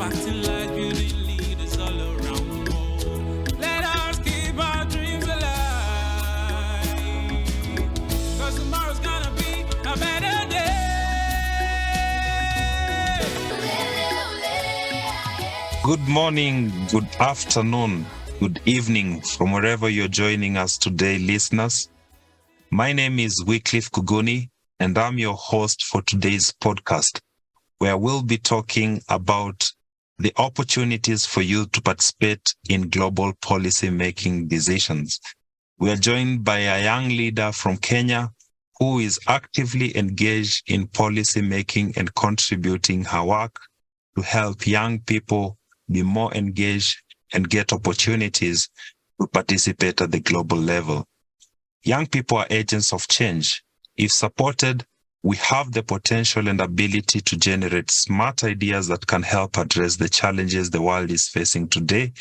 impacting lives, building leaders all around the world. Let us keep our dreams alive, 'cause tomorrow's gonna be a better day. Good morning, good afternoon, good evening from wherever you're joining us today, listeners. My name is Wycliffe Kuguni, and I'm your host for today's podcast, where we'll be talking about the opportunities for you to participate in global policy-making decisions. We are joined by a young leader from Kenya who is actively engaged in policy-making and contributing her work to help young people be more engaged and get opportunities to participate at the global level. Young people are agents of change. If supported, we have the potential and ability to generate smart ideas that can help address the challenges the world is facing today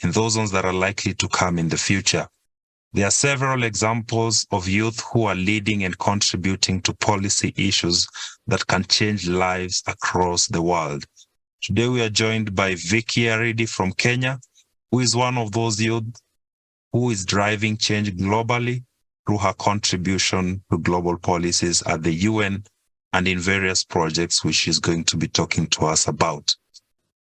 and those ones that are likely to come in the future. There are several examples of youth who are leading and contributing to policy issues that can change lives across the world. Today we are joined by Vicky Aridi from Kenya, who is one of those youth who is driving change globally through her contribution to global policies at the UN and in various projects which she's going to be talking to us about.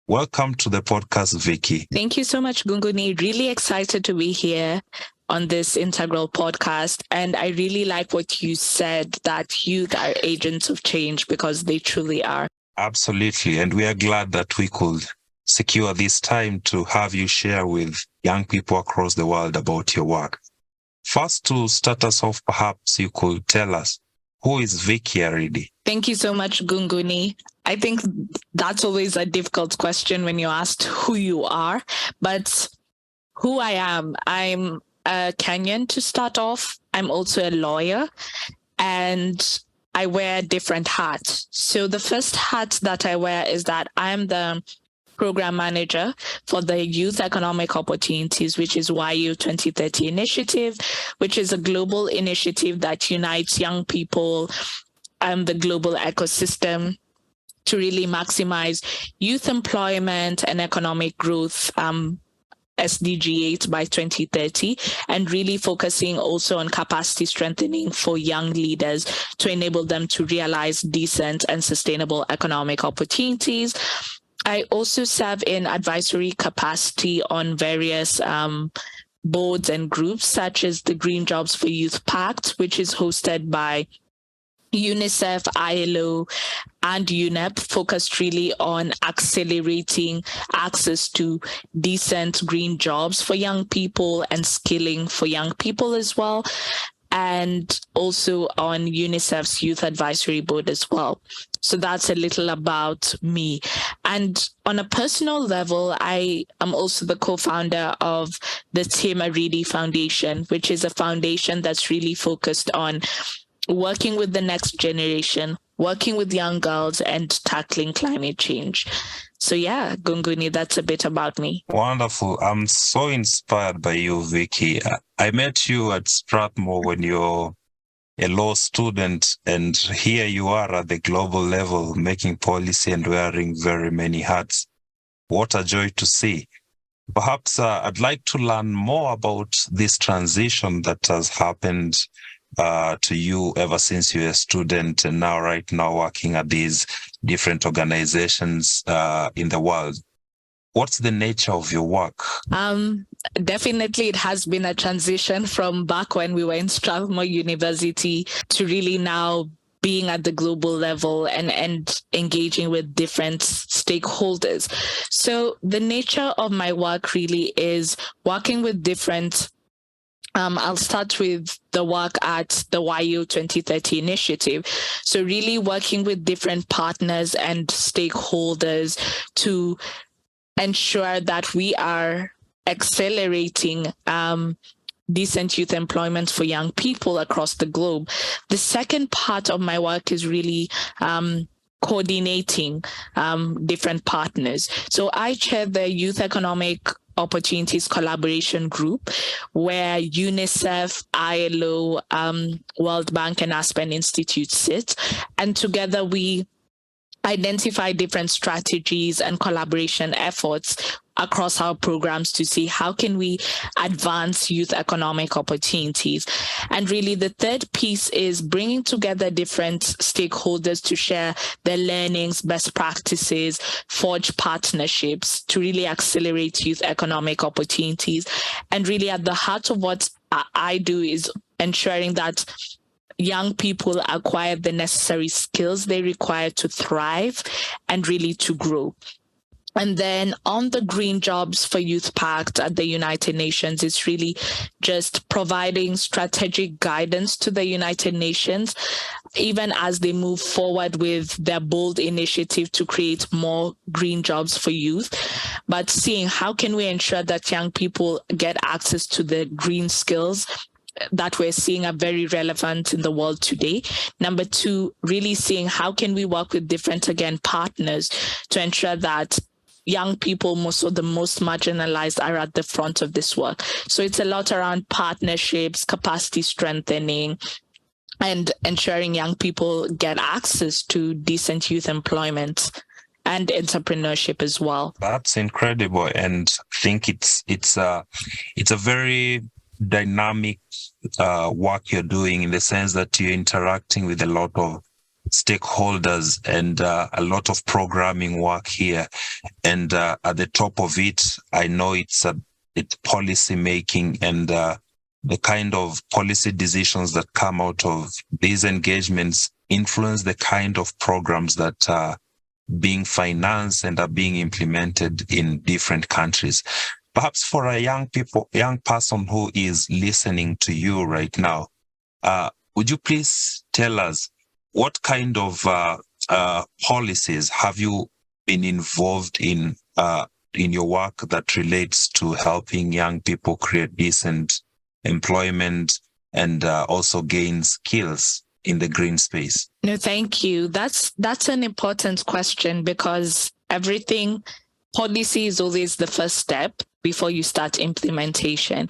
Welcome to the podcast, Vicky. Thank you so much, Gunguni. Really excited to be here on this integral podcast. And I really like what you said, that youth are agents of change, because they truly are. Absolutely. And we are glad that we could secure this time to have you share with young people across the world about your work. First, to start us off, perhaps you could tell us, who is Vicky Aridi? Thank you so much, Gunguni. I think that's always a difficult question when you're asked who you are. But who I am, I'm a Kenyan to start off. I'm also a lawyer, and I wear different hats. So the first hat that I wear is that I'm the program manager for the Youth Economic Opportunities, which is YU 2030 initiative, which is a global initiative that unites young people and the global ecosystem to really maximize youth employment and economic growth, SDG 8 by 2030, and really focusing also on capacity strengthening for young leaders to enable them to realize decent and sustainable economic opportunities. I also serve in advisory capacity on various boards and groups, such as the Green Jobs for Youth Pact, which is hosted by UNICEF, ILO, and UNEP, focused really on accelerating access to decent green jobs for young people and skilling for young people as well, and also on UNICEF's Youth Advisory Board as well. So that's a little about me. And on a personal level, I am also the co-founder of the Tim Aridi Foundation, which is a foundation that's really focused on working with the next generation, working with young girls, and tackling climate change. So yeah, Gunguni, that's a bit about me. Wonderful. I'm so inspired by you, Vicky. I met you at Strathmore when you're a law student, and here you are at the global level making policy and wearing very many hats. What a joy to see. Perhaps I'd like to learn more about this transition that has happened to you ever since you were a student and now right now working at these different organizations in the world. What's the nature of your work? Definitely, it has been a transition from back when we were in Strathmore University to really now being at the global level and engaging with different stakeholders. So the nature of my work really is working with different I'll start with the work at the YU 2030 initiative. So really working with different partners and stakeholders to ensure that we are accelerating decent youth employment for young people across the globe. The second part of my work is really coordinating different partners. So I chair the Youth Economic Opportunities Collaboration Group, where UNICEF, ILO, World Bank, and Aspen Institute sit. And together we identify different strategies and collaboration efforts across our programs to see how can we advance youth economic opportunities. And really the third piece is bringing together different stakeholders to share their learnings, best practices, forge partnerships to really accelerate youth economic opportunities. And really at the heart of what I do is ensuring that young people acquire the necessary skills they require to thrive and really to grow. And then on the Green Jobs for Youth Pact at the United Nations, it's really just providing strategic guidance to the United Nations, even as they move forward with their bold initiative to create more green jobs for youth, but seeing how can we ensure that young people get access to the green skills that we're seeing are very relevant in the world today. Number two, really seeing how can we work with different, again, partners to ensure that young people, most of the most marginalized, are at the front of this work. So it's a lot around partnerships, capacity strengthening, and ensuring young people get access to decent youth employment and entrepreneurship as well. That's incredible, and I think it's a very dynamic work you're doing, in the sense that you're interacting with a lot of stakeholders and a lot of programming work here. And at the top of it, I know it's policy making, and the kind of policy decisions that come out of these engagements influence the kind of programs that are being financed and are being implemented in different countries. Perhaps for a young person who is listening to you right now, would you please tell us what kind of policies have you been involved in your work that relates to helping young people create decent employment and also gain skills in the green space? No, thank you. That's an important question, because policy is always the first step before you start implementation.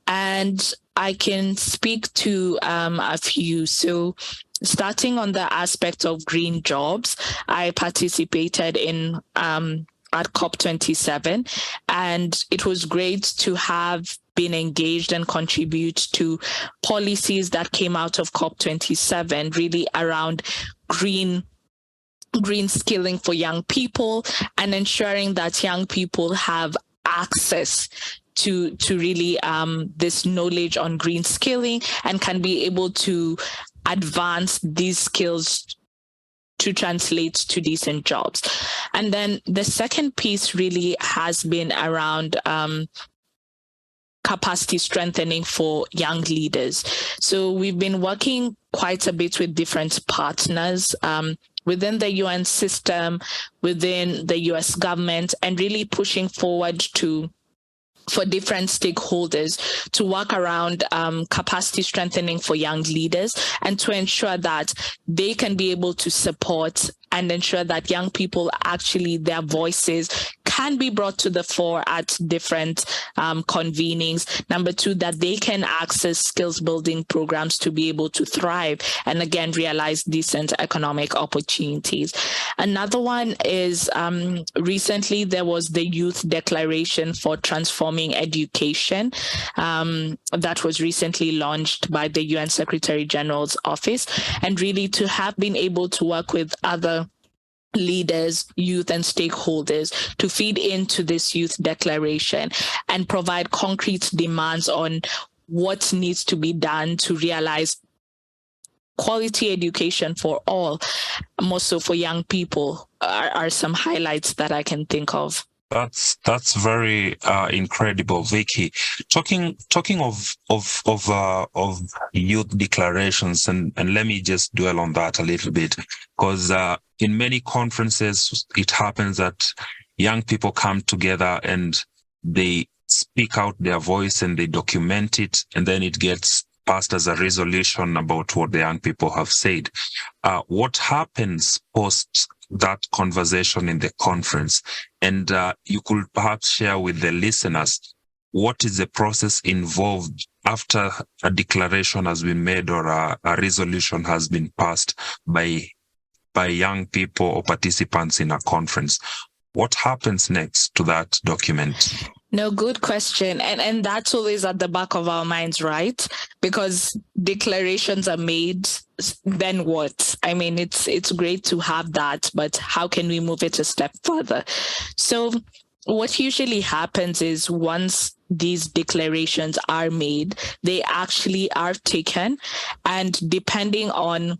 And I can speak to a few. So starting on the aspect of green jobs, I participated in at COP27, and it was great to have been engaged and contribute to policies that came out of COP27, really around green skilling for young people and ensuring that young people have access to really this knowledge on green skilling and can be able to advance these skills to translate to decent jobs. And then the second piece really has been around capacity strengthening for young leaders. So we've been working quite a bit with different partners within the UN system, within the US government, and really pushing forward for different stakeholders to work around capacity strengthening for young leaders, and to ensure that they can be able to support and ensure that young people actually, their voices can be brought to the fore at different convenings. Number two, that they can access skills building programs to be able to thrive and again realize decent economic opportunities. Another one is recently there was the Youth Declaration for Transforming Education that was recently launched by the UN Secretary General's office, and really to have been able to work with other leaders, youth, and stakeholders to feed into this youth declaration and provide concrete demands on what needs to be done to realize quality education for all, more so for young people, are some highlights that I can think of. That's very incredible, Vicky. Talking of youth declarations, and let me just dwell on that a little bit, because in many conferences it happens that young people come together and they speak out their voice and they document it, and then it gets passed as a resolution about what the young people have said. What happens post that conversation in the conference? And you could perhaps share with the listeners, what is the process involved after a declaration has been made or a resolution has been passed by by young people or participants in a conference. What happens next to that document? No, good question. And that's always at the back of our minds, right? Because declarations are made, then what? I mean, it's great to have that, but how can we move it a step further? So what usually happens is once these declarations are made, they actually are taken, and depending on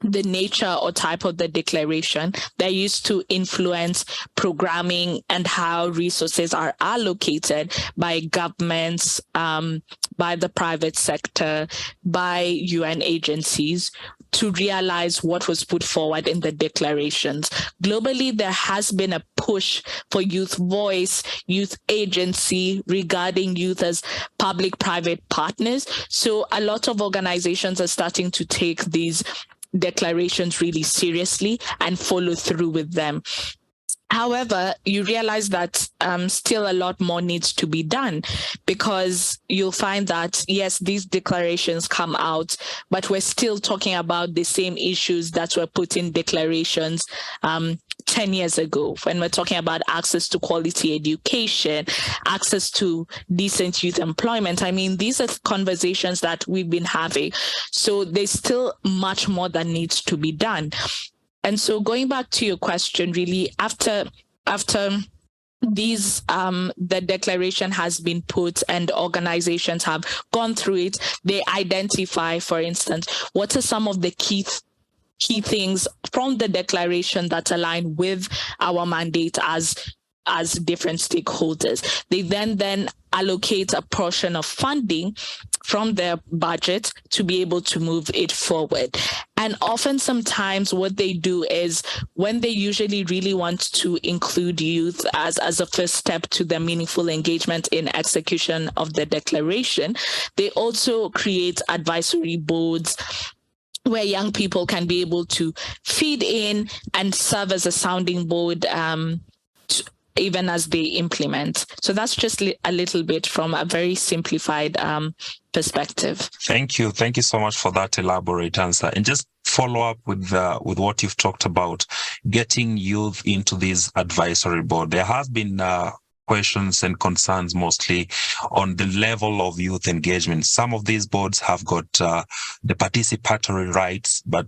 the nature or type of the declaration, they're used to influence programming and how resources are allocated by governments, by the private sector, by UN agencies to realize what was put forward in the declarations. Globally, there has been a push for youth voice, youth agency regarding youth as public-private partners. So a lot of organizations are starting to take these declarations really seriously and follow through with them. However, you realize that still a lot more needs to be done, because you'll find that, yes, these declarations come out, but we're still talking about the same issues that were put in declarations 10 years ago, when we're talking about access to quality education, access to decent youth employment. I mean, these are conversations that we've been having. So there's still much more that needs to be done. And so going back to your question, really, after these the declaration has been put and organizations have gone through it, they identify, for instance, what are some of the key things from the declaration that align with our mandate as different stakeholders. They then allocate a portion of funding from their budget to be able to move it forward. And often sometimes what they do is, when they usually really want to include youth as a first step to their meaningful engagement in execution of the declaration, they also create advisory boards where young people can be able to feed in and serve as a sounding board even as they implement. So that's just a little bit from a very simplified perspective. Thank you. Thank you so much for that elaborate answer. And just follow up with what you've talked about, getting youth into this advisory board. There has been questions and concerns mostly on the level of youth engagement. Some of these boards have got the participatory rights, but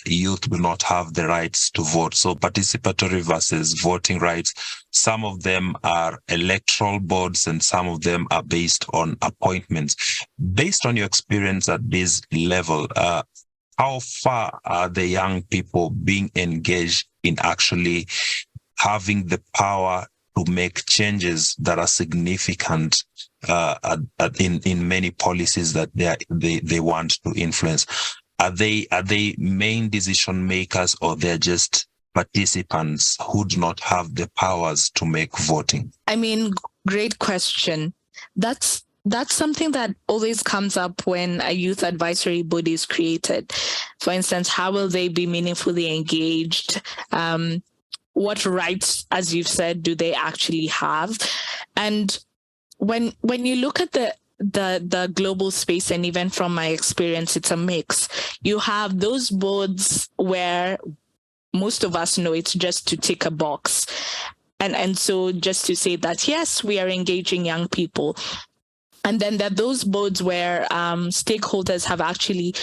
youth do not have the rights to vote. So participatory versus voting rights. Some of them are electoral boards and some of them are based on appointments. Based on your experience at this level, how far are the young people being engaged in actually having the power to make changes that are significant in many policies that they want to influence? Are they main decision makers, or they're just participants who do not have the powers to make voting? I mean, great question. That's something that always comes up when a youth advisory body is created. For instance, how will they be meaningfully engaged? What rights, as you've said, do they actually have? And when you look at the global space, and even from my experience, it's a mix. You have those boards where most of us know it's just to tick a box. And so just to say that, yes, we are engaging young people. And then there are those boards where stakeholders have actually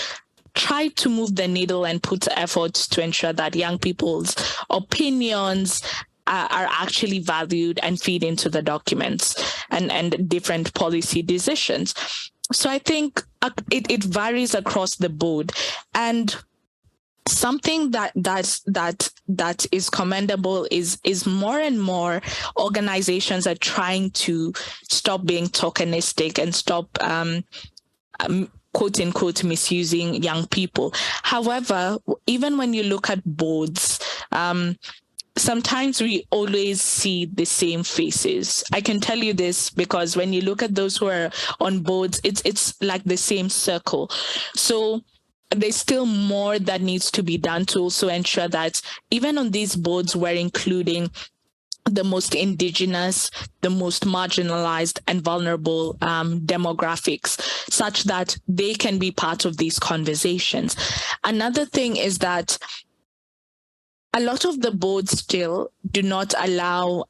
try to move the needle and put efforts to ensure that young people's opinions are actually valued and feed into the documents and different policy decisions. So I think it varies across the board. And something that is commendable is more and more organizations are trying to stop being tokenistic and stop quote unquote misusing young people. However, even when you look at boards, sometimes we always see the same faces. I can tell you this because when you look at those who are on boards, it's like the same circle. So there's still more that needs to be done to also ensure that even on these boards, we're including the most indigenous, the most marginalized and vulnerable demographics, such that they can be part of these conversations. Another thing is that a lot of the boards still do not allow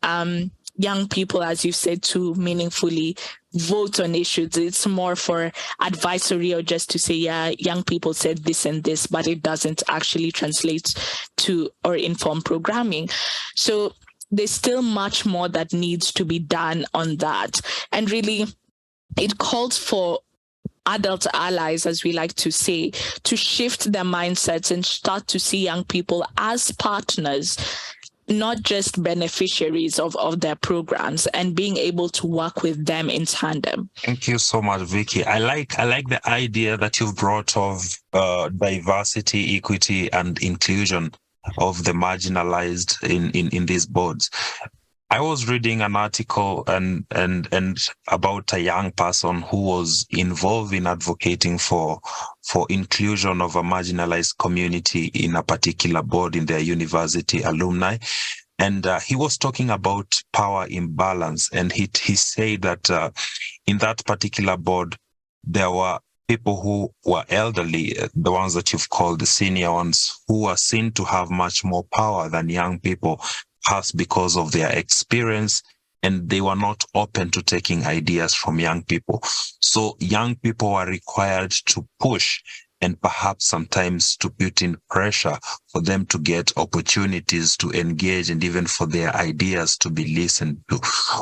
young people, as you said, to meaningfully vote on issues. It's more for advisory or just to say, yeah, young people said this and this, but it doesn't actually translate to or inform programming. So there's still much more that needs to be done on that. And really, it calls for adult allies, as we like to say, to shift their mindsets and start to see young people as partners, not just beneficiaries of their programs, and being able to work with them in tandem. Thank you so much, Vicky. I like the idea that you've brought of diversity, equity, and inclusion of the marginalized in these boards. I was reading an article and about a young person who was involved in advocating for inclusion of a marginalized community in a particular board in their university, alumni. And he was talking about power imbalance. And he said that in that particular board, there were people who were elderly, the ones that you've called the senior ones, who were seen to have much more power than young people, perhaps because of their experience, and they were not open to taking ideas from young people. So young people were required to push and perhaps sometimes to put in pressure for them to get opportunities to engage and even for their ideas to be listened to,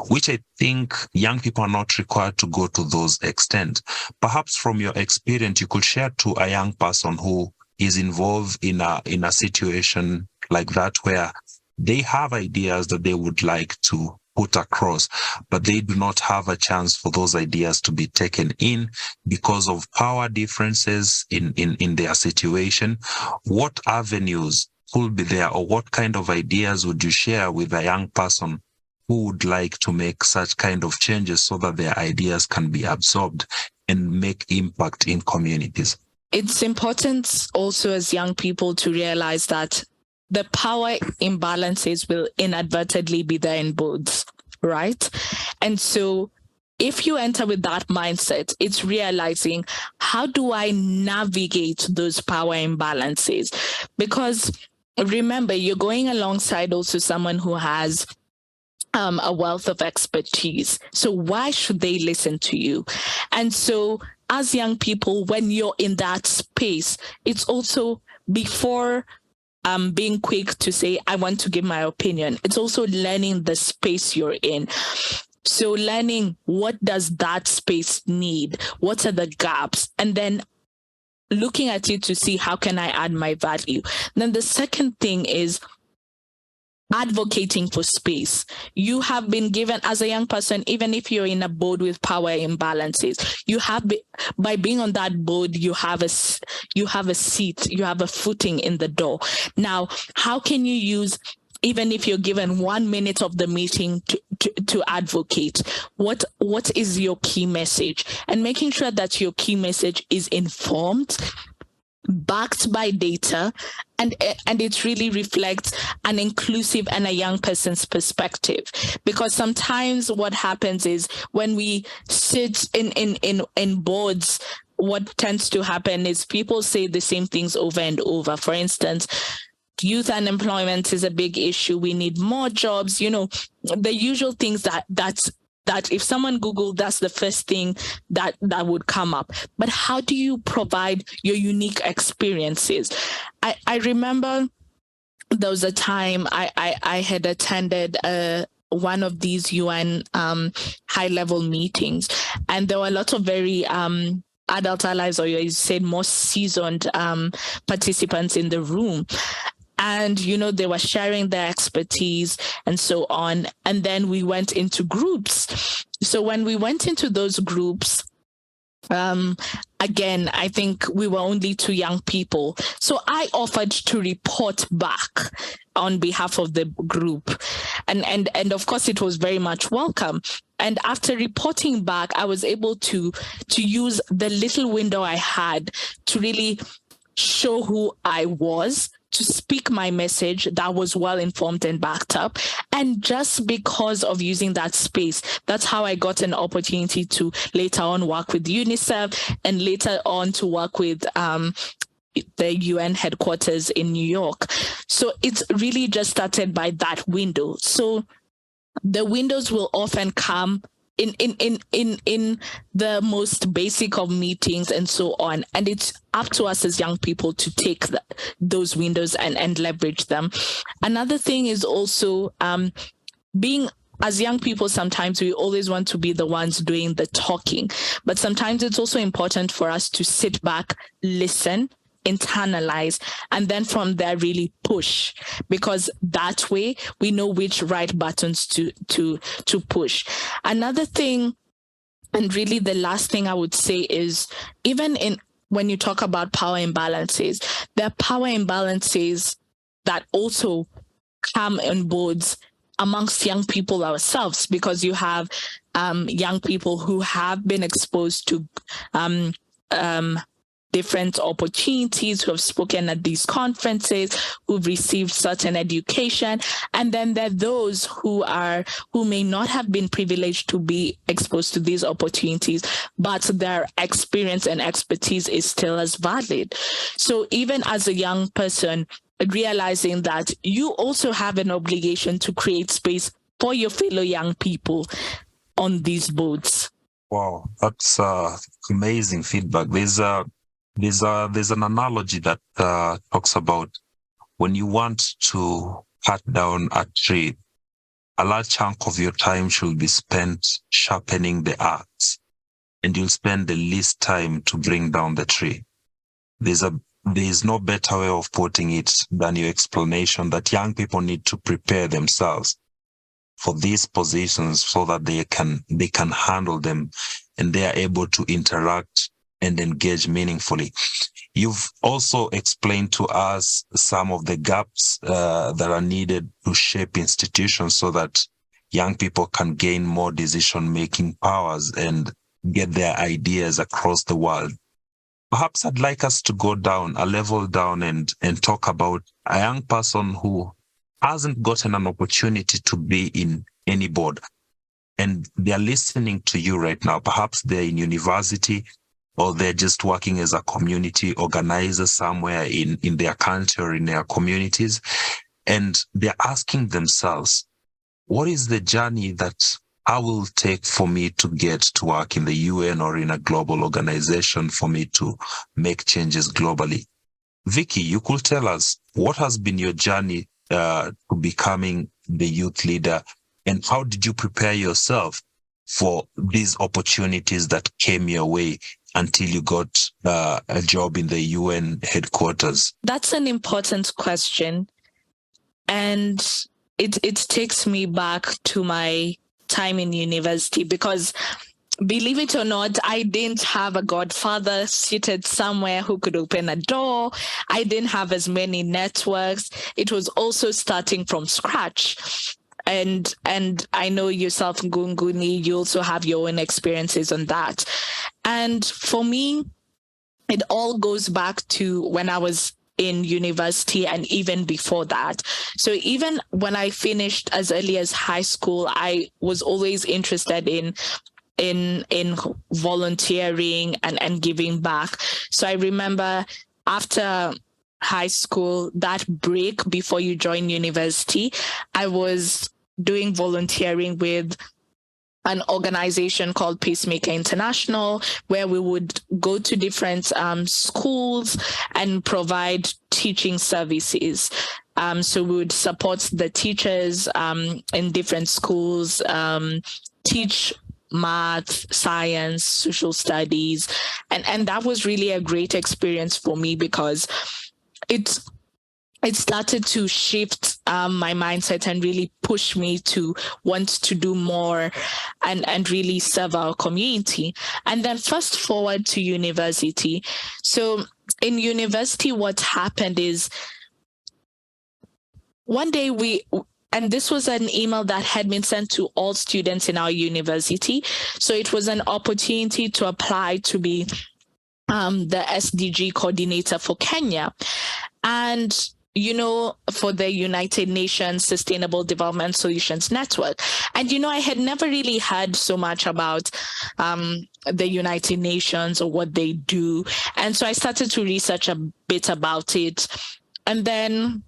which I think young people are not required to go to those extent. Perhaps from your experience, you could share to a young person who is involved in a situation like that where they have ideas that they would like to put across, but they do not have a chance for those ideas to be taken in because of power differences in their situation. What avenues could be there, or what kind of ideas would you share with a young person who would like to make such kind of changes so that their ideas can be absorbed and make impact in communities? It's important also as young people to realize that the power imbalances will inadvertently be there in boards, right? And so if you enter with that mindset, it's realizing, how do I navigate those power imbalances? Because remember, you're going alongside also someone who has a wealth of expertise. So why should they listen to you? And so as young people, when you're in that space, it's also before being quick to say, I want to give my opinion. It's also learning the space you're in. So learning, what does that space need? What are the gaps? And then looking at it to see, how can I add my value? Then the second thing is advocating for space. You have been given, as a young person, even if you're in a board with power imbalances, you have by being on that board, you have a seat, you have a footing in the door. Now, how can you use, even if you're given 1 minute of the meeting to advocate, what is your key message? And making sure that your key message is informed, backed by data, and it really reflects an inclusive and a young person's perspective. Because sometimes what happens is when we sit in boards, what tends to happen is people say the same things over and over. For instance, youth unemployment is a big issue. We need more jobs, the usual things that if someone Googled, that's the first thing that would come up. But how do you provide your unique experiences? I remember there was a time I had attended one of these UN high-level meetings, and there were a lot of very adult allies, or you said more seasoned participants in the room. And, they were sharing their expertise and so on. And then we went into groups. So when we went into those groups, again, I think we were only 2 young people. So I offered to report back on behalf of the group. And of course, it was very much welcome. And after reporting back, I was able to use the little window I had to really show who I was, to speak my message that was well informed and backed up. And just because of using that space, that's how I got an opportunity to later on work with UNICEF and later on to work with the UN headquarters in New York. So it's really just started by that window. So the windows will often come in the most basic of meetings and so on. And it's up to us as young people to take those windows and leverage them. Another thing is also being, as young people, sometimes we always want to be the ones doing the talking, but sometimes it's also important for us to sit back, listen, internalize, and then from there really push, because that way we know which right buttons to push. Another thing, and really the last thing I would say, is even when you talk about power imbalances, there are power imbalances that also come on boards amongst young people ourselves, because you have young people who have been exposed to different opportunities, who have spoken at these conferences, who've received certain education. And then there are those who may not have been privileged to be exposed to these opportunities, but their experience and expertise is still as valid. So even as a young person, realizing that you also have an obligation to create space for your fellow young people on these boards. Wow, that's amazing feedback. There's an analogy that talks about when you want to cut down a tree, a large chunk of your time should be spent sharpening the axe, and you'll spend the least time to bring down the tree. There is no better way of putting it than your explanation that young people need to prepare themselves for these positions so that they can handle them and they are able to interact and engage meaningfully. You've also explained to us some of the gaps that are needed to shape institutions so that young people can gain more decision-making powers and get their ideas across the world. Perhaps I'd like us to go down, a level down, and talk about a young person who hasn't gotten an opportunity to be in any board, and they're listening to you right now. Perhaps they're in university, or they're just working as a community organizer somewhere in their country or in their communities, and they're asking themselves, what is the journey that I will take for me to get to work in the UN or in a global organization for me to make changes globally? Vicky, you could tell us, what has been your journey to becoming the youth leader, and how did you prepare yourself for these opportunities that came your way until you got a job in the UN headquarters? That's an important question. And it takes me back to my time in university, because believe it or not, I didn't have a godfather seated somewhere who could open a door. I didn't have as many networks. It was also starting from scratch. And I know yourself, Ngunguni, you also have your own experiences on that. And for me, it all goes back to when I was in university and even before that. So even when I finished as early as high school, I was always interested in volunteering and giving back. So I remember after high school, that break before you join university, I was doing volunteering with an organization called Peacemaker International, where we would go to different schools and provide teaching services. So we would support the teachers in different schools, teach math, science, social studies. And that was really a great experience for me, because it started to shift my mindset and really push me to want to do more and really serve our community. And then fast forward to university. So in university, what happened is one day and this was an email that had been sent to all students in our university. So it was an opportunity to apply to be the SDG coordinator for Kenya. And for the United Nations Sustainable Development Solutions Network. And, I had never really heard so much about the United Nations or what they do. And so I started to research a bit about it. And then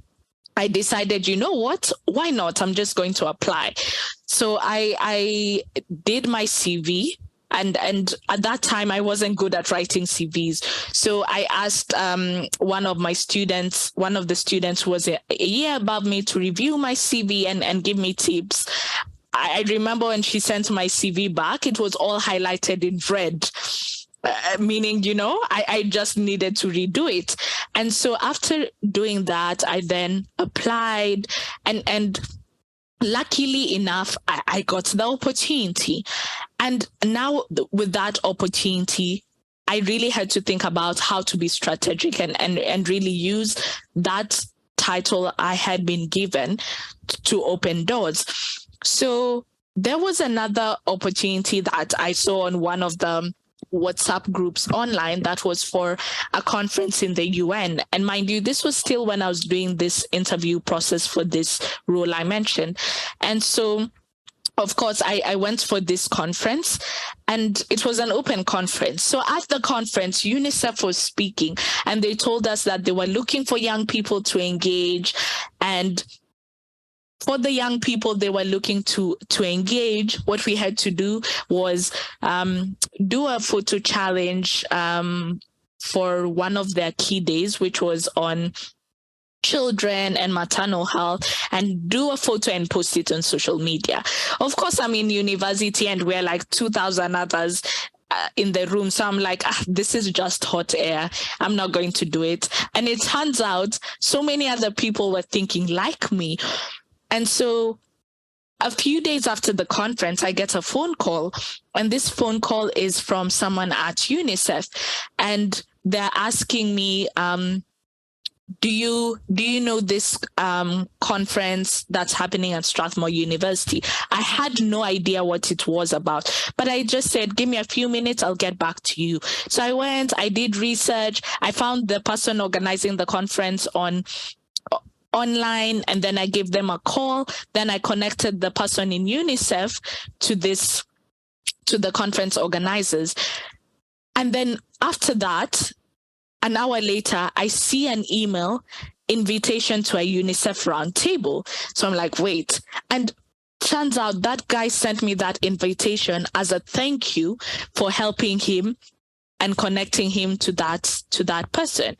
I decided, you know what, why not? I'm just going to apply. So I did my CV. And at that time, I wasn't good at writing CVs. So I asked one of the students who was a year above me to review my CV and give me tips. I remember when she sent my CV back, it was all highlighted in red. Meaning, I just needed to redo it. And so after doing that, I then applied and luckily enough, I got the opportunity. And now with that opportunity, I really had to think about how to be strategic and really use that title I had been given to open doors. So there was another opportunity that I saw on one of the WhatsApp groups online that was for a conference in the UN. And mind you, this was still when I was doing this interview process for this role I mentioned. And so, of course, I went for this conference, and it was an open conference. So at the conference, UNICEF was speaking, and they told us that they were looking for young people to engage. And for the young people they were looking to engage, what we had to do was do a photo challenge for one of their key days, which was on children and maternal health, and do a photo and post it on social media. Of course, I'm in university and we're like 2,000 others in the room. So I'm like, this is just hot air. I'm not going to do it. And it turns out so many other people were thinking like me. And so a few days after the conference, I get a phone call, and this phone call is from someone at UNICEF, and they're asking me, do you know this conference that's happening at Strathmore University? I had no idea what it was about, but I just said, give me a few minutes, I'll get back to you. So I went, I did research, I found the person organizing the conference online, and then I gave them a call. Then I connected the person in UNICEF to the conference organizers. And then after that, an hour later, I see an email invitation to a UNICEF roundtable. So I'm like, wait. And turns out that guy sent me that invitation as a thank you for helping him and connecting him to that person.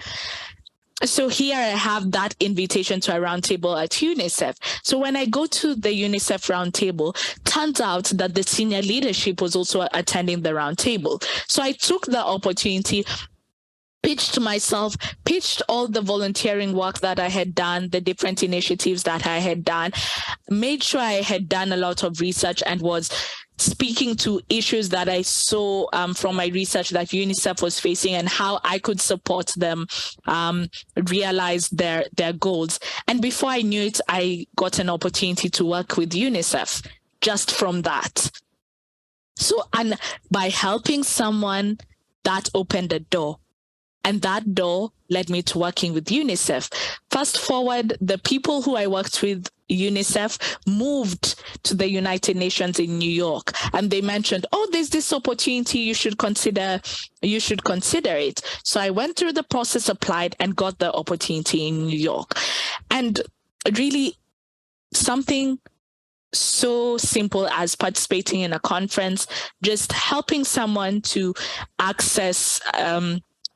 So here I have that invitation to a roundtable at UNICEF. So when I go to the UNICEF roundtable, turns out that the senior leadership was also attending the roundtable. So I took the opportunity, pitched myself, pitched all the volunteering work that I had done, the different initiatives that I had done, made sure I had done a lot of research and was speaking to issues that I saw from my research that UNICEF was facing and how I could support them realize their goals. And before I knew it, I got an opportunity to work with UNICEF just from that. So, and by helping someone, that opened a door. And that door led me to working with UNICEF. Fast forward, the people who I worked with UNICEF moved to the United Nations in New York, and they mentioned, oh, there's this opportunity, you should consider it. So I went through the process, applied, and got the opportunity in New York. And really something so simple as participating in a conference, just helping someone to access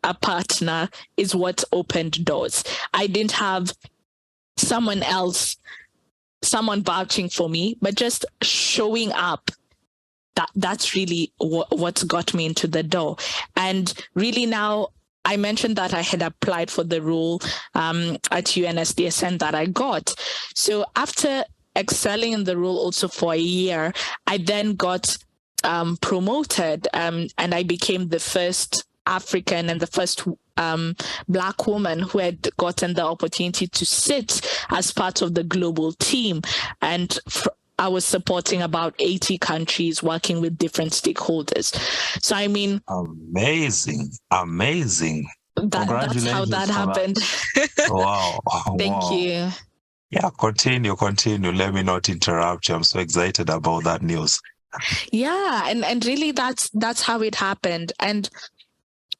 a partner is what opened doors. I didn't have someone vouching for me, but just showing up, that's really what got me into the door. And really now, I mentioned that I had applied for the role at UNSDSN that I got. So after excelling in the role also for a year, I then got promoted and I became the first African and the first Black woman who had gotten the opportunity to sit as part of the global team. And I was supporting about 80 countries, working with different stakeholders. So, I mean... Amazing. That's how that Congratulations for happened. that. Wow. Thank Wow. you. Yeah, continue. Let me not interrupt you. I'm so excited about that news. Yeah, and really that's how it happened. And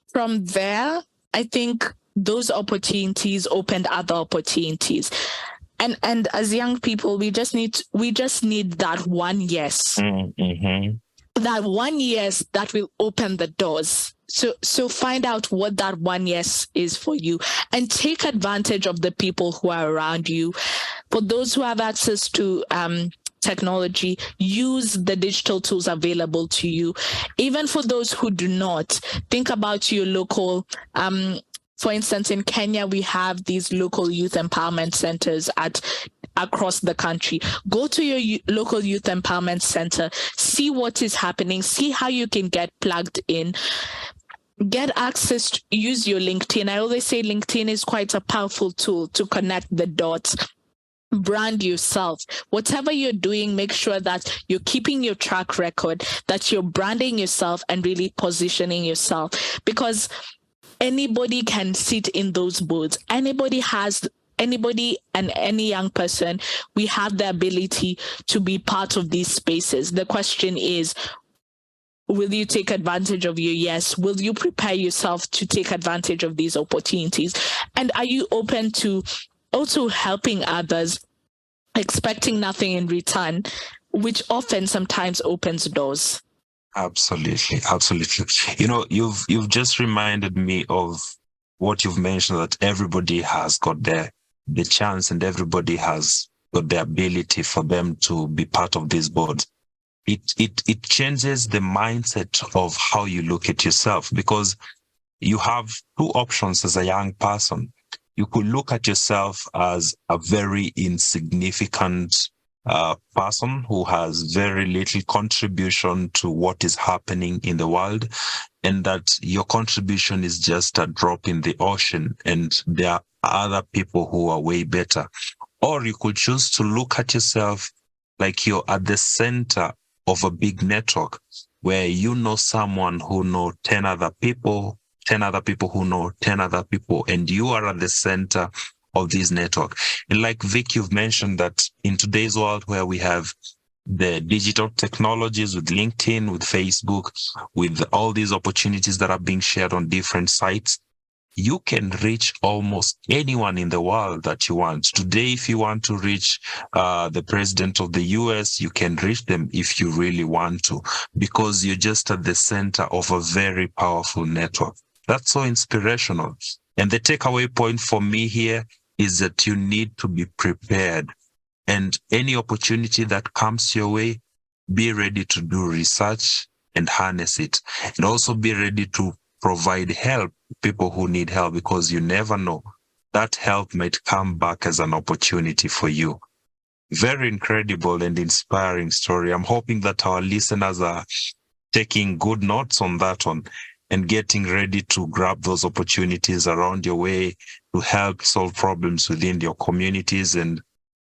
from there, I think those opportunities opened other opportunities. And as young people, we just need that one yes. Mm-hmm. That one yes that will open the doors. So find out what that one yes is for you and take advantage of the people who are around you. For those who have access to technology, use the digital tools available to you. Even for those who do not, think about your local. For instance, in Kenya, we have these local youth empowerment centers across the country. Go to your local youth empowerment center, see what is happening, see how you can get plugged in. Get access, use your LinkedIn. I always say LinkedIn is quite a powerful tool to connect the dots. Brand yourself. Whatever you're doing, make sure that you're keeping your track record, that you're branding yourself and really positioning yourself, because anybody can sit in those booths. Anybody and any young person, we have the ability to be part of these spaces. The question is, will you take advantage of your yes? Will you prepare yourself to take advantage of these opportunities? And are you open to also helping others, expecting nothing in return, which often sometimes opens doors? Absolutely. You know, you've just reminded me of what you've mentioned, that everybody has got the chance and everybody has got the ability for them to be part of this board. It changes the mindset of how you look at yourself, because you have two options as a young person. You could look at yourself as a very insignificant person who has very little contribution to what is happening in the world, and that your contribution is just a drop in the ocean and there are other people who are way better. Or you could choose to look at yourself like you're at the center of a big network where you know someone who know 10 other people who know 10 other people, and you are at the center of this network. And like Vic, you've mentioned that in today's world where we have the digital technologies with LinkedIn, with Facebook, with all these opportunities that are being shared on different sites, you can reach almost anyone in the world that you want. Today, if you want to reach the president of the US, you can reach them if you really want to, because you're just at the center of a very powerful network. That's so inspirational. And the takeaway point for me here is that you need to be prepared. And any opportunity that comes your way, be ready to do research and harness it. And also be ready to provide help to people who need help, because you never know, that help might come back as an opportunity for you. Very incredible and inspiring story. I'm hoping that our listeners are taking good notes on that one and getting ready to grab those opportunities around your way to help solve problems within your communities and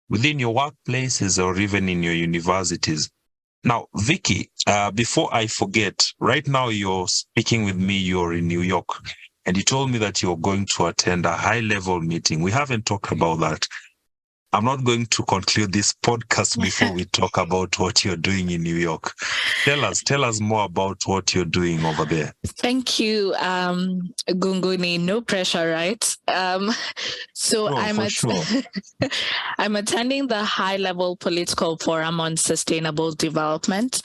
within your workplaces or even in your universities. Now, Vicky, before I forget, right now you're speaking with me, you're in New York, and you told me that you're going to attend a high-level meeting. We haven't talked about that. I'm not going to conclude this podcast before we talk about what you're doing in New York. Tell us more about what you're doing over there. Thank you, Gunguni. No pressure, right? So I'm attending the high-level political forum on sustainable development,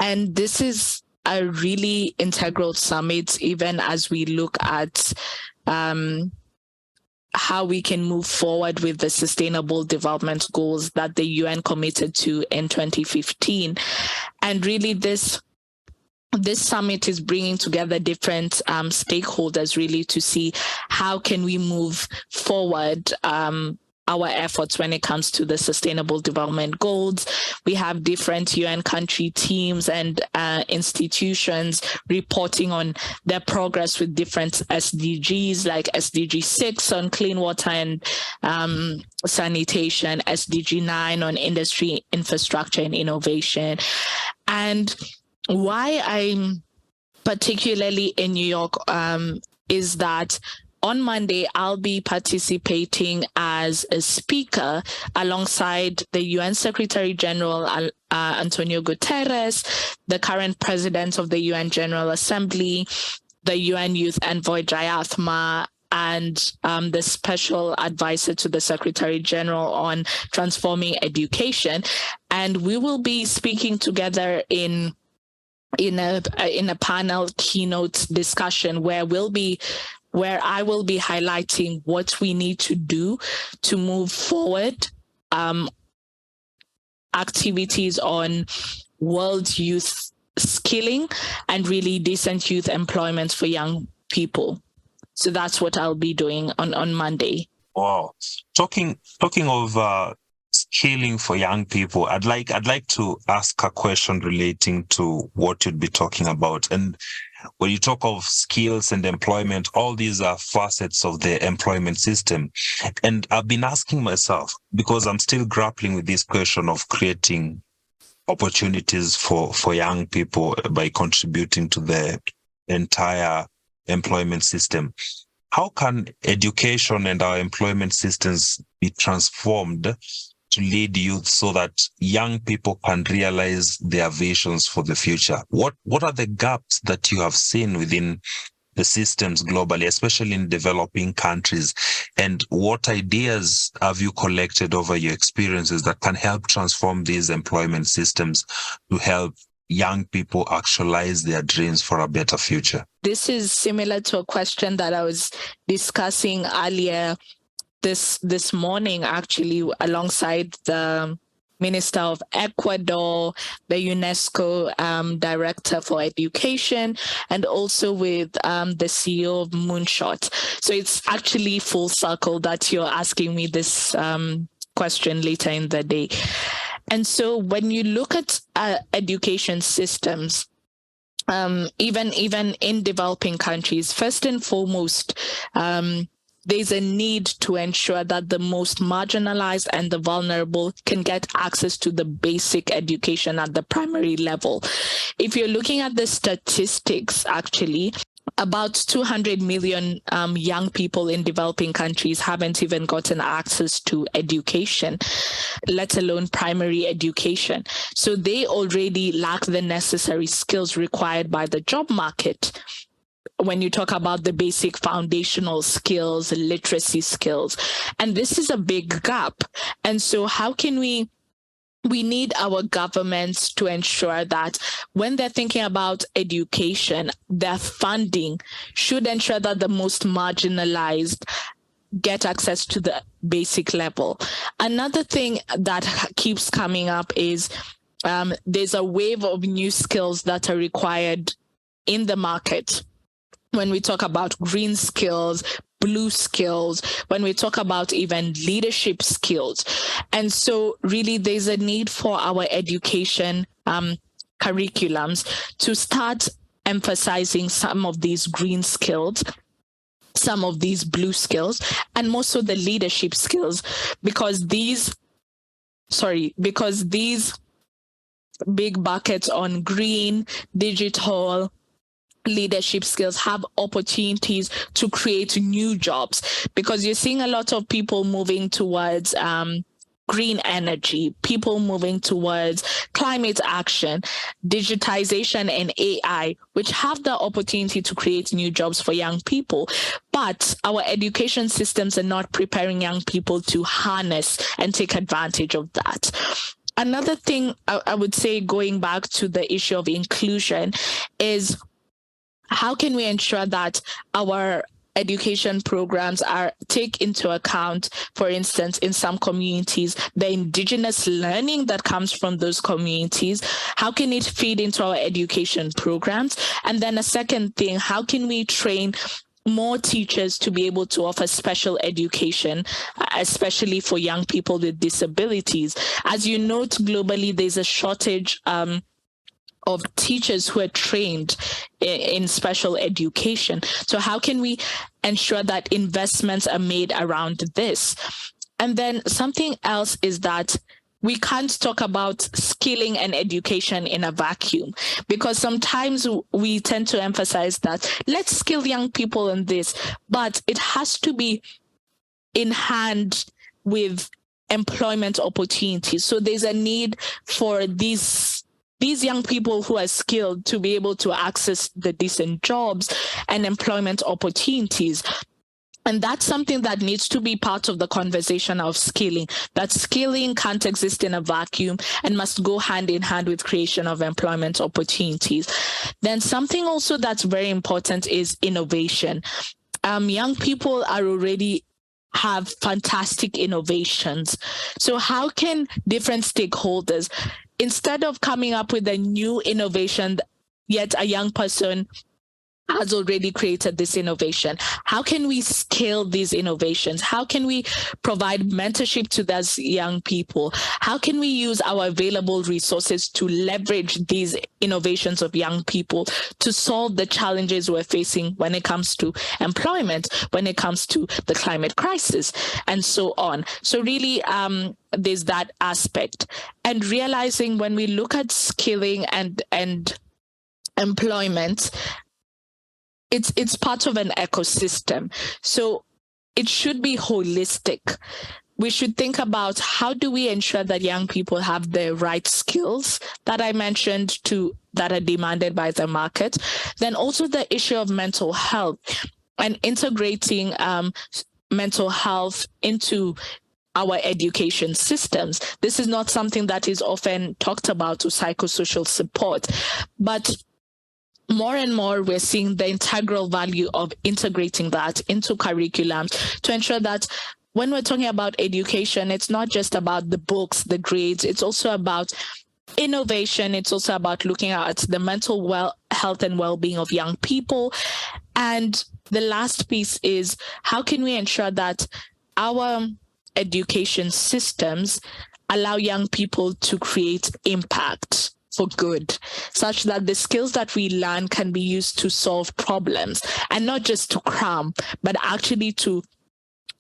and this is a really integral summit, even as we look at how we can move forward with the sustainable development goals that the UN committed to in 2015. And really this summit is bringing together different stakeholders really to see how can we move forward our efforts when it comes to the sustainable development goals. We have different UN country teams and institutions reporting on their progress with different SDGs, like SDG 6 on clean water and sanitation, SDG 9 on industry, infrastructure, and innovation. And why I'm particularly in New York is that on Monday, I'll be participating as a speaker alongside the UN Secretary General Antonio Guterres, the current president of the UN General Assembly, the UN Youth Envoy Jayathma, and the special advisor to the Secretary General on transforming education. And we will be speaking together in a panel keynote discussion where I will be highlighting what we need to do to move forward activities on world youth skilling and really decent youth employment for young people. So that's what I'll be doing on Monday. Wow. Talking of skilling for young people, I'd like to ask a question relating to what you'd be talking about. And when you talk of skills and employment, all these are facets of the employment system. And I've been asking myself, because I'm still grappling with this question of creating opportunities for young people by contributing to the entire employment system. How can education and our employment systems be transformed to lead youth so that young people can realize their visions for the future? What are the gaps that you have seen within the systems globally, especially in developing countries? And what ideas have you collected over your experiences that can help transform these employment systems to help young people actualize their dreams for a better future? This is similar to a question that I was discussing earlier this morning, actually, alongside the Minister of Ecuador, the UNESCO Director for Education, and also with the CEO of Moonshot. So it's actually full circle that you're asking me this question later in the day. And so when you look at education systems, even in developing countries, first and foremost, there's a need to ensure that the most marginalized and the vulnerable can get access to the basic education at the primary level. If you're looking at the statistics, actually, about 200 million young people in developing countries haven't even gotten access to education, let alone primary education. So they already lack the necessary skills required by the job market. When you talk about the basic foundational skills, literacy skills, and this is a big gap. And so how can we need our governments to ensure that when they're thinking about education, their funding should ensure that the most marginalized get access to the basic level. Another thing that keeps coming up is there's a wave of new skills that are required in the market. When we talk about green skills, blue skills, when we talk about even leadership skills. And so really there's a need for our education curriculums to start emphasizing some of these green skills, some of these blue skills, and more so the leadership skills, because these big buckets on green, digital, leadership skills have opportunities to create new jobs, because you're seeing a lot of people moving towards green energy, people moving towards climate action, digitization, and AI, which have the opportunity to create new jobs for young people. But our education systems are not preparing young people to harness and take advantage of that. Another thing I would say, going back to the issue of inclusion, is how can we ensure that our education programs take into account, for instance, in some communities, the indigenous learning that comes from those communities? How can it feed into our education programs? And then a second thing, how can we train more teachers to be able to offer special education, especially for young people with disabilities? As you note, globally, there's a shortage of teachers who are trained in special education. So how can we ensure that investments are made around this? And then something else is that we can't talk about skilling and education in a vacuum, because sometimes we tend to emphasize that let's skill young people in this, but it has to be in hand with employment opportunities. So there's a need for these young people who are skilled to be able to access the decent jobs and employment opportunities. And that's something that needs to be part of the conversation of skilling, that skilling can't exist in a vacuum and must go hand in hand with creation of employment opportunities. Then something also that's very important is innovation. Young people are already have fantastic innovations. So how can different stakeholders, instead of coming up with a new innovation, yet a young person has already created this innovation, how can we scale these innovations? How can we provide mentorship to those young people? How can we use our available resources to leverage these innovations of young people to solve the challenges we're facing when it comes to employment, when it comes to the climate crisis, and so on? So really, there's that aspect. And realizing when we look at skilling and employment, it's part of an ecosystem. So it should be holistic. We should think about how do we ensure that young people have the right skills that I mentioned that are demanded by the market. Then also the issue of mental health and integrating mental health into our education systems. This is not something that is often talked about, to psychosocial support, but more and more, we're seeing the integral value of integrating that into curriculum to ensure that when we're talking about education, it's not just about the books, the grades, it's also about innovation. It's also about looking at the mental health and well-being of young people. And the last piece is, how can we ensure that our education systems allow young people to create impact for good, such that the skills that we learn can be used to solve problems, and not just to cram, but actually to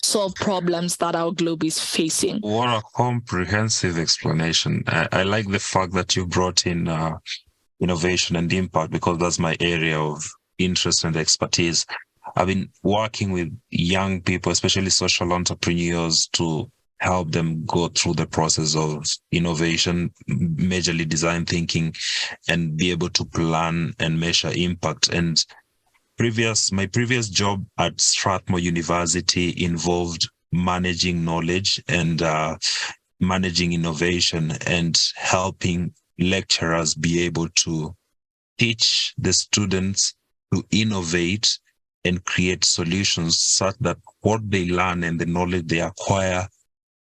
solve problems that our globe is facing. What a comprehensive explanation. I like the fact that you brought in innovation and impact, because that's my area of interest and expertise. I've been working with young people, especially social entrepreneurs, to help them go through the process of innovation, majorly design thinking, and be able to plan and measure impact. And my previous job at Strathmore University involved managing knowledge and managing innovation and helping lecturers be able to teach the students to innovate and create solutions such that what they learn and the knowledge they acquire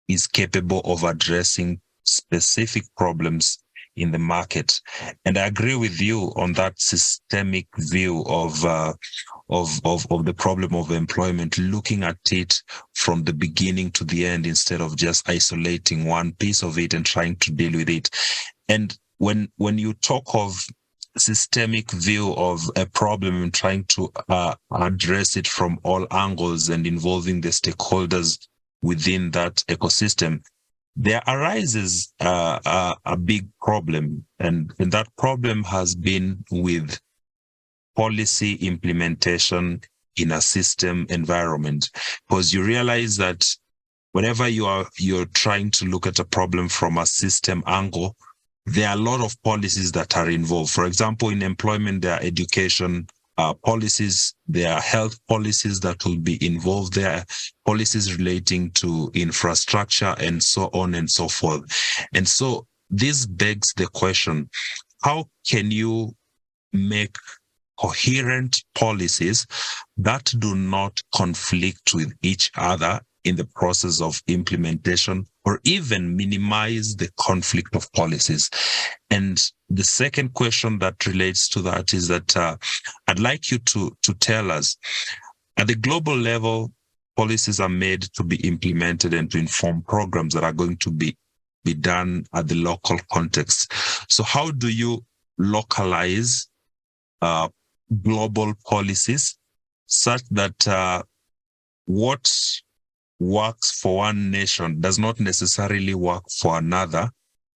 is capable of addressing specific problems in the market. And I agree with you on that systemic view of the problem of employment, looking at it from the beginning to the end instead of just isolating one piece of it and trying to deal with it. And when you talk of systemic view of a problem and trying to address it from all angles and involving the stakeholders within that ecosystem, there arises a big problem. And that problem has been with policy implementation in a system environment, because you realize that whenever you're trying to look at a problem from a system angle, there are a lot of policies that are involved. For example, in employment, there are education policies, there are health policies that will be involved there, policies relating to infrastructure, and so on and so forth. And so this begs the question, how can you make coherent policies that do not conflict with each other in the process of implementation, or even minimize the conflict of policies? And the second question that relates to that is that I'd like you to tell us, at the global level, policies are made to be implemented and to inform programs that are going to be done at the local context. So how do you localize global policies such that what works for one nation does not necessarily work for another,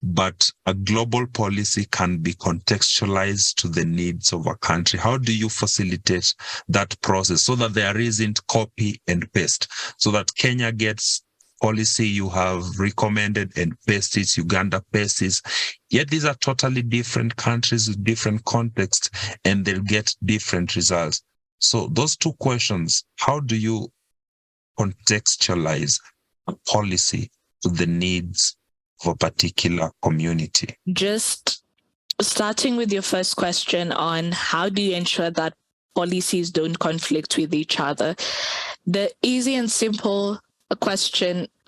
but a global policy can be contextualized to the needs of a country. How do you facilitate that process so that there isn't copy and paste, so that Kenya gets policy you have recommended and paste it, Uganda pastes, yet these are totally different countries with different contexts and they'll get different results. So those two questions, how do you contextualize a policy to the needs of a particular community? Just starting with your first question on how do you ensure that policies don't conflict with each other, the easy and simple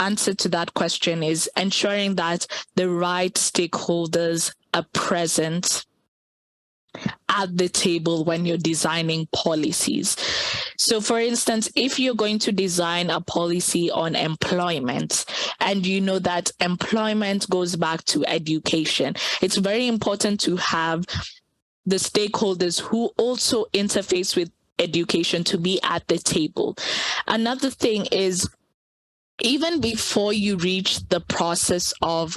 answer to that question is ensuring that the right stakeholders are present at the table when you're designing policies. So for instance, if you're going to design a policy on employment and you know that employment goes back to education, it's very important to have the stakeholders who also interface with education to be at the table. Another thing is, even before you reach the process of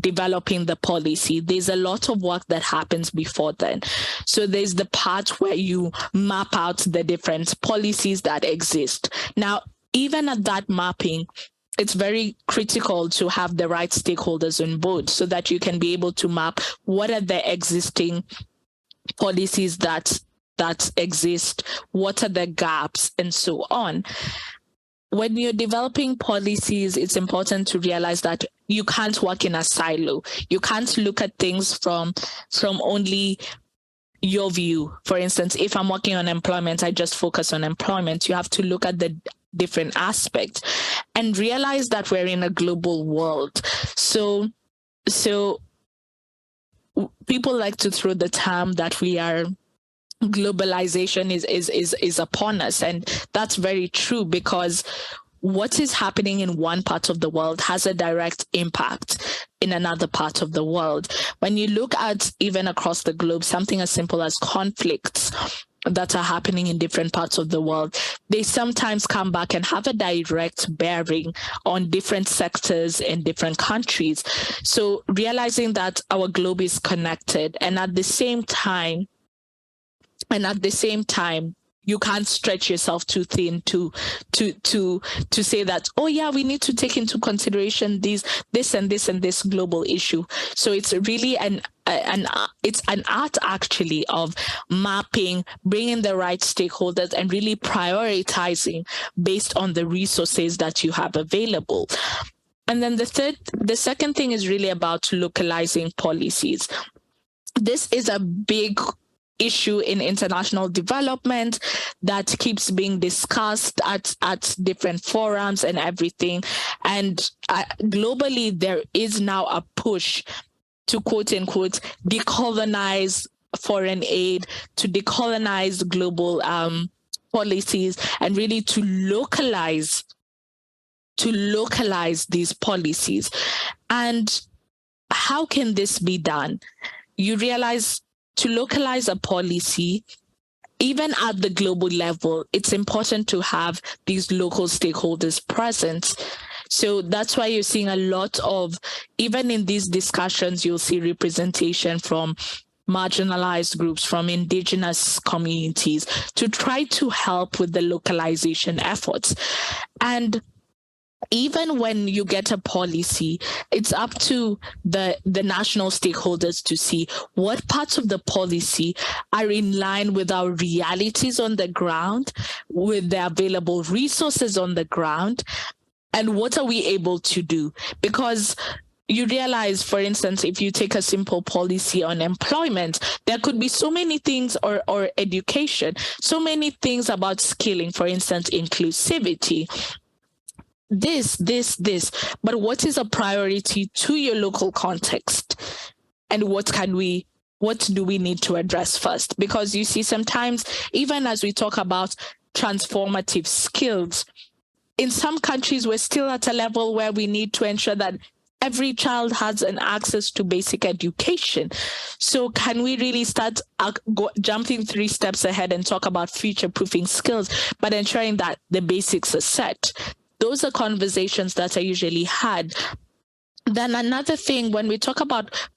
developing the policy, there's a lot of work that happens before then. So there's the part where you map out the different policies that exist. Now, even at that mapping, it's very critical to have the right stakeholders on board so that you can be able to map what are the existing policies that exist, what are the gaps, and so on. When you're developing policies, it's important to realize that you can't work in a silo. You can't look at things from only your view. For instance, if I'm working on employment, I just focus on employment. You have to look at the different aspects and realize that we're in a global world. So people like to throw the term that we are globalization is upon us, and that's very true, because what is happening in one part of the world has a direct impact in another part of the world. When you look at even across the globe, something as simple as conflicts that are happening in different parts of the world, they sometimes come back and have a direct bearing on different sectors in different countries. So realizing that our globe is connected, and at the same time, you can't stretch yourself too thin to say that, oh yeah, we need to take into consideration this and this global issue. So it's really an art actually of mapping, bringing the right stakeholders, and really prioritizing based on the resources that you have available. And then the second thing is really about localizing policies. This is a big issue in international development that keeps being discussed at different forums and everything. And globally, there is now a push to, quote unquote, decolonize foreign aid, to decolonize global policies, and really to localize these policies. And how can this be done? You realize, to localize a policy, even at the global level, it's important to have these local stakeholders present. So that's why you're seeing a lot of, even in these discussions, you'll see representation from marginalized groups, from indigenous communities, to try to help with the localization efforts. And even when you get a policy, it's up to the national stakeholders to see what parts of the policy are in line with our realities on the ground, with the available resources on the ground, and what are we able to do? Because you realize, for instance, if you take a simple policy on employment, there could be so many things, or education, so many things about skilling, for instance, inclusivity, this, but what is a priority to your local context? And what do we need to address first? Because you see, sometimes, even as we talk about transformative skills, in some countries, we're still at a level where we need to ensure that every child has an access to basic education. So can we really start jumping 3 steps ahead and talk about future-proofing skills, but ensuring that the basics are set? Those are conversations that are usually had. Then another thing, when we talk about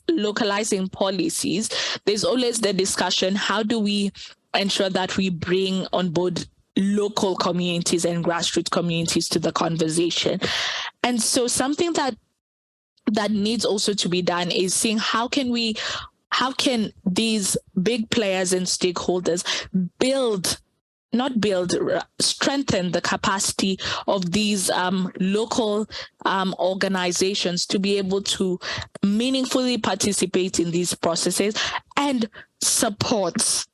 localizing policies, there's always the discussion, how do we ensure that we bring on board local communities and grassroots communities to the conversation? And so something that needs also to be done is seeing how can these big players and stakeholders strengthen the capacity of these local organizations to be able to meaningfully participate in these processes and support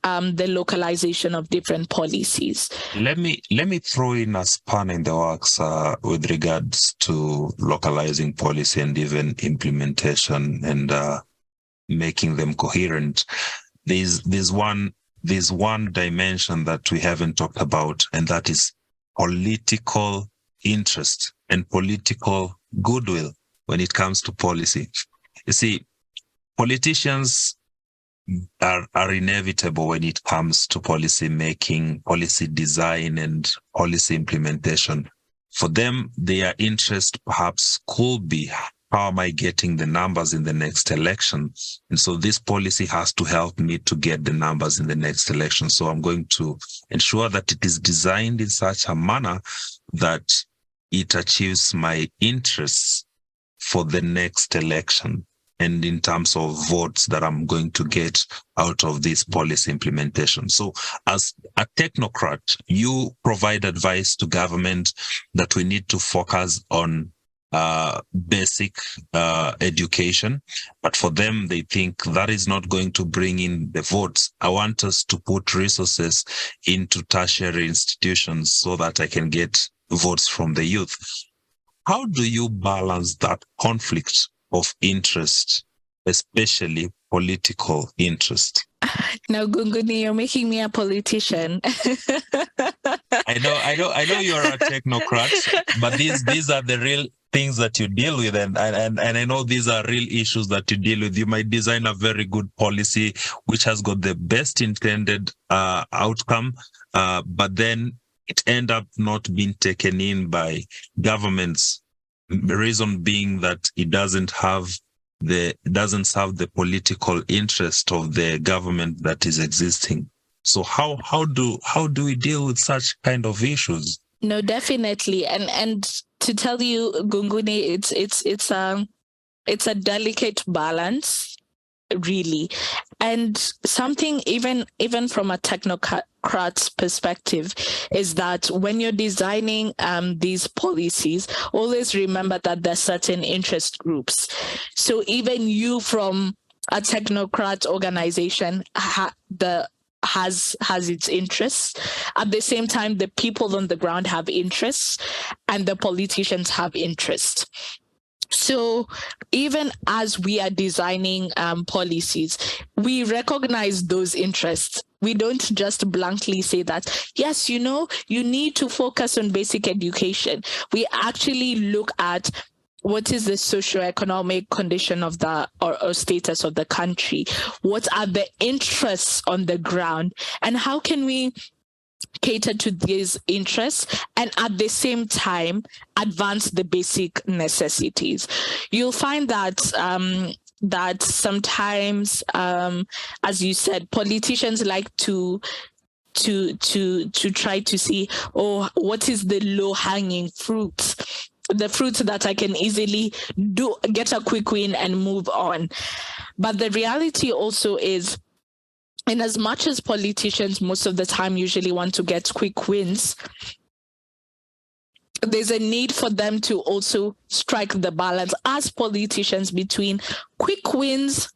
the localization of different policies. Let me throw in a spanner in the works with regards to localizing policy and even implementation and making them coherent. There's one dimension that we haven't talked about, and that is political interest and political goodwill when it comes to policy. You see, politicians are inevitable when it comes to policy making, policy design, and policy implementation. For them, their interest perhaps could be, how am I getting the numbers in the next election? And so this policy has to help me to get the numbers in the next election. So I'm going to ensure that it is designed in such a manner that it achieves my interests for the next election, and in terms of votes that I'm going to get out of this policy implementation. So as a technocrat, you provide advice to government that we need to focus on basic education, but for them, they think that is not going to bring in the votes. I want us to put resources into tertiary institutions so that I can get votes from the youth. How do you balance that conflict of interest, especially political interest? Now, Gunguni, you're making me a politician. I know you're a technocrat, but these are the real things that you deal with, and I know these are real issues that you deal with. You might design a very good policy which has got the best intended outcome, but then it end up not being taken in by governments. The reason being that it doesn't serve the political interest of the government that is existing. So how do we deal with such kind of issues? No, definitely, and to tell you, Gunguni, it's a delicate balance, really, and something even from a technocrat's perspective is that when you're designing these policies, always remember that there's certain interest groups. So even you from a technocrat organization has its interests. At the same time, the people on the ground have interests and the politicians have interests. So even as we are designing policies, we recognize those interests. We don't just blankly say that, yes, you need to focus on basic education. We actually look at what is the socioeconomic condition of the or status of the country? What are the interests on the ground? And how can we cater to these interests and at the same time advance the basic necessities? You'll find that that sometimes, as you said, politicians like to try to see, what is the low-hanging fruit? The fruits that I can easily get a quick win and move on. But the reality also is, in as much as politicians most of the time usually want to get quick wins, there's a need for them to also strike the balance as politicians between quick wins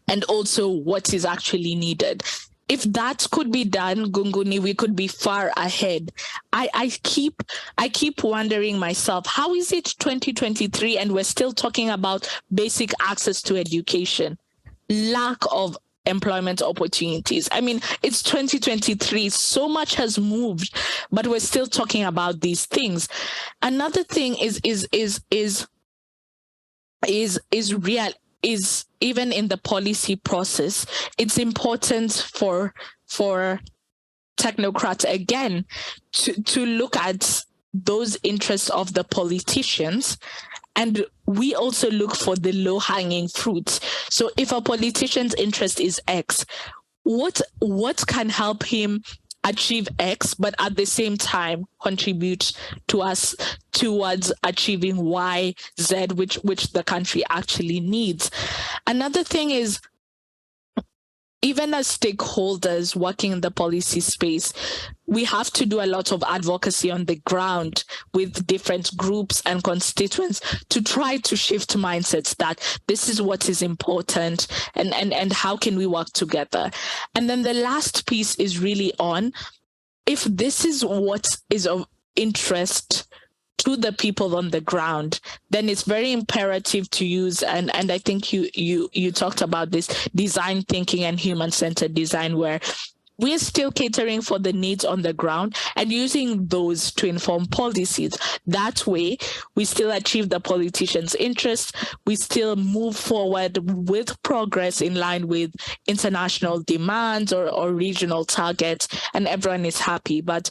and also what is actually needed. If that could be done, Gunguni, we could be far ahead. I keep wondering myself, how is it 2023 and we're still talking about basic access to education, lack of employment opportunities. I mean, it's 2023. So much has moved, but we're still talking about these things. Another thing is even in the policy process, it's important for technocrats again to look at those interests of the politicians, and we also look for the low-hanging fruits. So if a politician's interest is X, what can help him achieve X, but at the same time contribute to us towards achieving Y, Z, which the country actually needs. Another thing is, even as stakeholders working in the policy space, we have to do a lot of advocacy on the ground with different groups and constituents to try to shift mindsets that this is what is important, and how can we work together. And then the last piece is really on, if this is what is of interest to the people on the ground, then it's very imperative to use, and I think you talked about this, design thinking and human-centered design, where we're still catering for the needs on the ground and using those to inform policies. That way, we still achieve the politicians' interests, we still move forward with progress in line with international demands or regional targets, and everyone is happy. But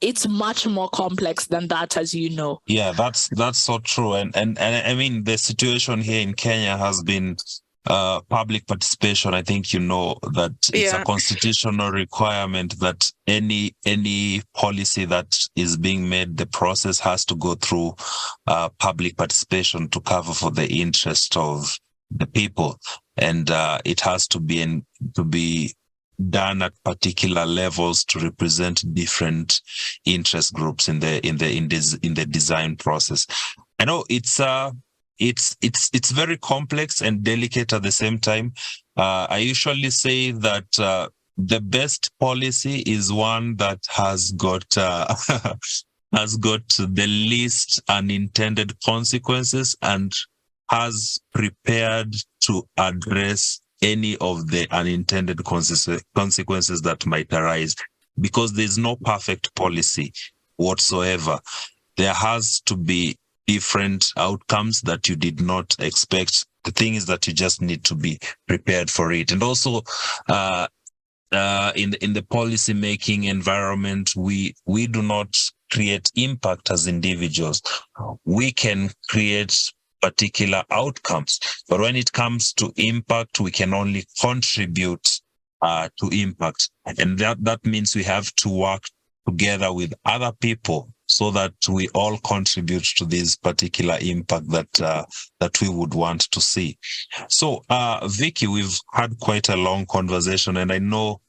it's much more complex than that, as you know. Yeah, that's so true. And I mean, the situation here in Kenya has been public participation. I think you know that it's a constitutional requirement that any policy that is being made, the process has to go through public participation to cover for the interest of the people, and it has to be done at particular levels to represent different interest groups in the design process. I know it's very complex and delicate at the same time. I usually say that the best policy is one that has got has got the least unintended consequences and has prepared to address any of the unintended consequences that might arise, because there's no perfect policy whatsoever. There has to be different outcomes that you did not expect. The thing is that you just need to be prepared for it. And also, in the policy making environment, we do not create impact as individuals. We can create particular outcomes, but when it comes to impact, we can only contribute to impact, and that means we have to work together with other people so that we all contribute to this particular impact that we would want to see. So, Vicky, we've had quite a long conversation, and I know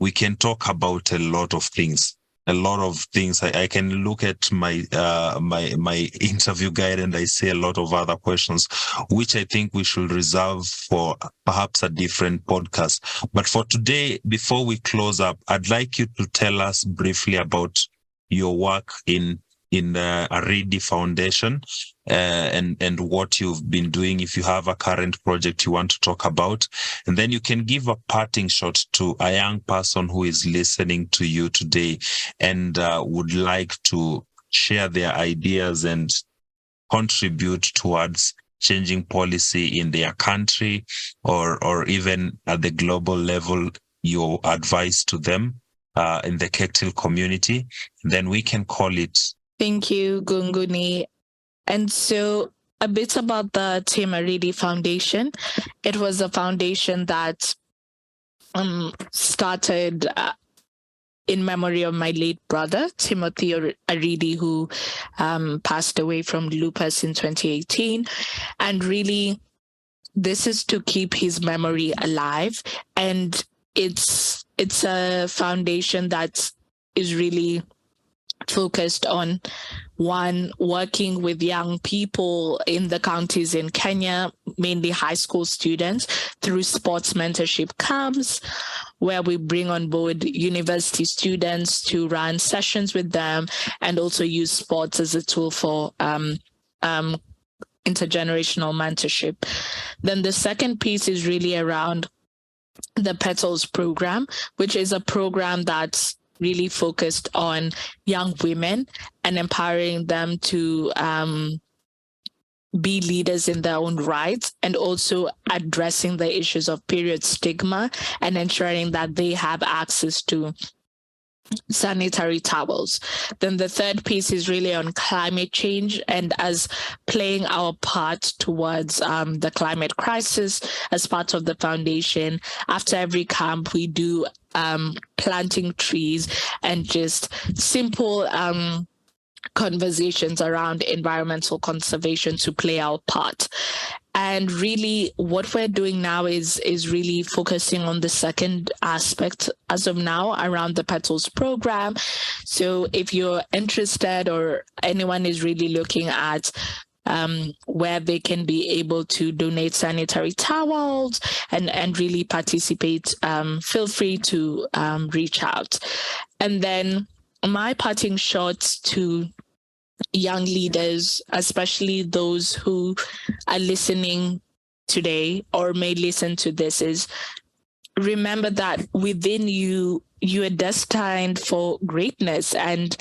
we can talk about a lot of things. I can look at my my interview guide and I see a lot of other questions, which I think we should reserve for perhaps a different podcast. But for today, before we close up, I'd like you to tell us briefly about your work in Aridi Foundation, and what you've been doing, if you have a current project you want to talk about. And then you can give a parting shot to a young person who is listening to you today and would like to share their ideas and contribute towards changing policy in their country or even at the global level, your advice to them in the Kectil community. Then we can call it. Thank you, Gunguni. And so a bit about the Team Aridi Foundation. It was a foundation that started in memory of my late brother, Timothy Aridi, who passed away from lupus in 2018. And really, this is to keep his memory alive. And it's a foundation that is really focused on, one, working with young people in the counties in Kenya, mainly high school students, through sports mentorship camps, where we bring on board university students to run sessions with them and also use sports as a tool for intergenerational mentorship. Then the second piece is really around the Petals program, which is a program that's really focused on young women and empowering them to be leaders in their own rights, and also addressing the issues of period stigma and ensuring that they have access to sanitary towels. Then the third piece is really on climate change and as playing our part towards the climate crisis. As part of the foundation, after every camp, we do planting trees and just simple conversations around environmental conservation to play our part. And really what we're doing now is really focusing on the second aspect as of now around the Petals program. So if you're interested or anyone is really looking at where they can be able to donate sanitary towels and really participate, feel free to reach out. And then my parting shots to young leaders, especially those who are listening today or may listen to this, is remember that within you, you are destined for greatness and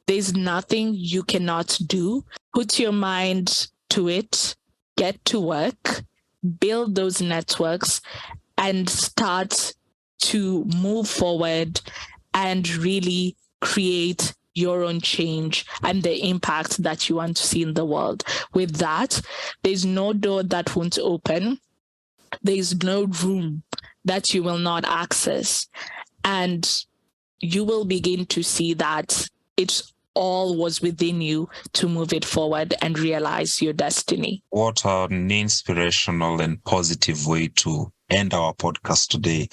there's nothing you cannot do. Put your mind to it, get to work, build those networks, and start to move forward and really create your own change and the impact that you want to see in the world. With that, there's no door that won't open. There's no room that you will not access. And you will begin to see that it's all was within you to move it forward and realize your destiny. What an inspirational and positive way to end our podcast today.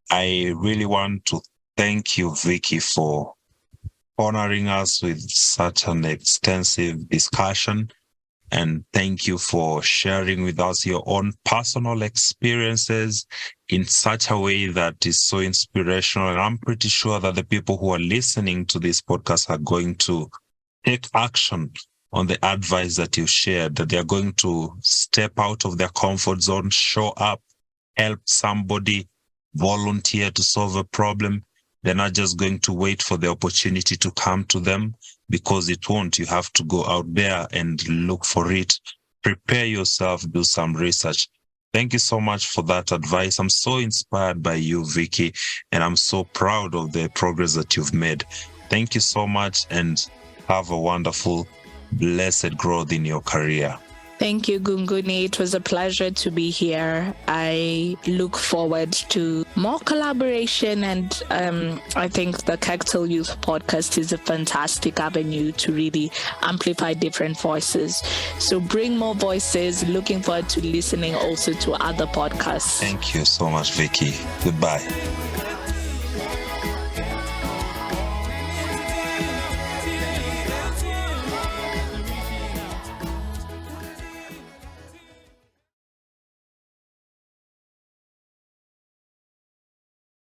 I really want to thank you, Vicky, for honoring us with such an extensive discussion. And thank you for sharing with us your own personal experiences in such a way that is so inspirational. And I'm pretty sure that the people who are listening to this podcast are going to take action on the advice that you shared, that they're going to step out of their comfort zone, show up, help somebody, volunteer to solve a problem. They're not just going to wait for the opportunity to come to them, because it won't. You have to go out there and look for it. Prepare yourself, do some research. Thank you so much for that advice. I'm so inspired by you, Vicky, and I'm so proud of the progress that you've made. Thank you so much, and have a wonderful, blessed growth in your career. Thank you, Gunguni. It was a pleasure to be here. I look forward to more collaboration, and I think the Kectil Youth Podcast is a fantastic avenue to really amplify different voices. So bring more voices. Looking forward to listening also to other podcasts. Thank you so much, Vicky. Goodbye.